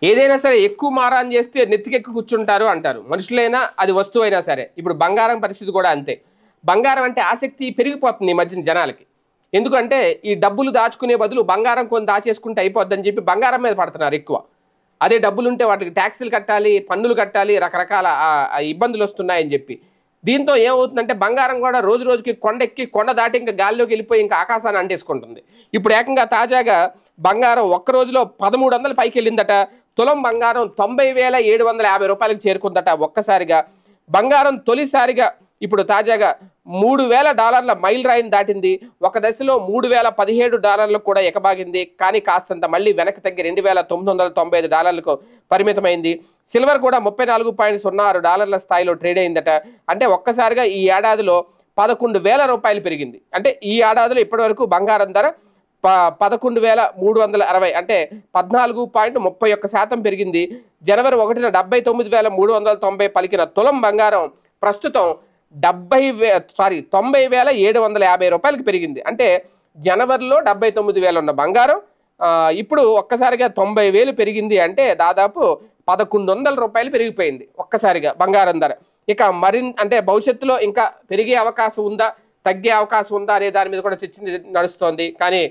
ఏదైనా సరే ఎక్కువ మారాన్ చేస్తే నెత్తికెక్కి కూర్చుంటారు అంటారు. మనుషులైనా అది వస్తువు అయినా సరే. ఇప్పుడు బంగారం పరిస్థితి కూడా అంతే. బంగారం అంటే ఆసక్తి పెరిగిపోతుంది ఈ మధ్యన జనాలకి. ఎందుకంటే ఈ డబ్బులు దాచుకునే బదులు బంగారం కొని దాచేసుకుంటే అయిపోద్దని చెప్పి బంగారం మీద పడుతున్నారు ఎక్కువ. అదే డబ్బులుంటే వాటికి ట్యాక్సులు కట్టాలి, పన్నులు కట్టాలి, రకరకాల ఇబ్బందులు వస్తున్నాయని చెప్పి. దీంతో ఏమవుతుందంటే బంగారం కూడా రోజు రోజుకి కొండెక్కి కొండ దాటి ఇంకా గాల్లోకి వెళ్ళిపోయి ఇంకా ఆకాశాన్ని అంటేసుకుంటుంది. ఇప్పుడు ఏకంగా తాజాగా బంగారం ఒక్క రోజులో 1300 పైకి వెళ్ళిందట. తులం బంగారం 90,750 రూపాయలకు చేరుకుందట ఒక్కసారిగా. బంగారం తొలిసారిగా ఇప్పుడు తాజాగా $3,000 మైల్ రాయిని దాటింది. ఒక దశలో $3,017 కూడా ఎకబాగింది. కానీ కాస్తంత మళ్ళీ వెనక్కి తగ్గి $2,995 పరిమితమైంది. సిల్వర్ కూడా $34.06 స్థాయిలో ట్రేడ్ అయిందట. అంటే ఒక్కసారిగా ఈ ఏడాదిలో 11,000 రూపాయలు పెరిగింది. అంటే ఈ ఏడాదిలో ఇప్పటివరకు బంగారం ధర 11,360 అంటే 14.31% పెరిగింది. జనవరి 1న 79,390 పలికిన తులం బంగారం ప్రస్తుతం 90,750 రూపాయలకి పెరిగింది. అంటే జనవరిలో 79,000 ఉన్న బంగారం ఇప్పుడు ఒక్కసారిగా 90,000 పెరిగింది. అంటే దాదాపు 1,100 రూపాయలు పెరిగిపోయింది ఒక్కసారిగా బంగారం ధర. ఇక అంటే భవిష్యత్తులో ఇంకా పెరిగే అవకాశం ఉందా, తగ్గే అవకాశం ఉందా అనే దాని మీద కూడా చర్చ నడుస్తోంది. కానీ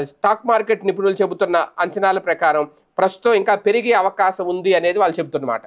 స్టాక్ మార్కెట్ నిపుణులు చెబుతున్న అంచనాల ప్రకారం ప్రస్తుతం ఇంకా పెరిగే అవకాశం ఉంది అనేది వాళ్ళు చెబుతున్నమాట.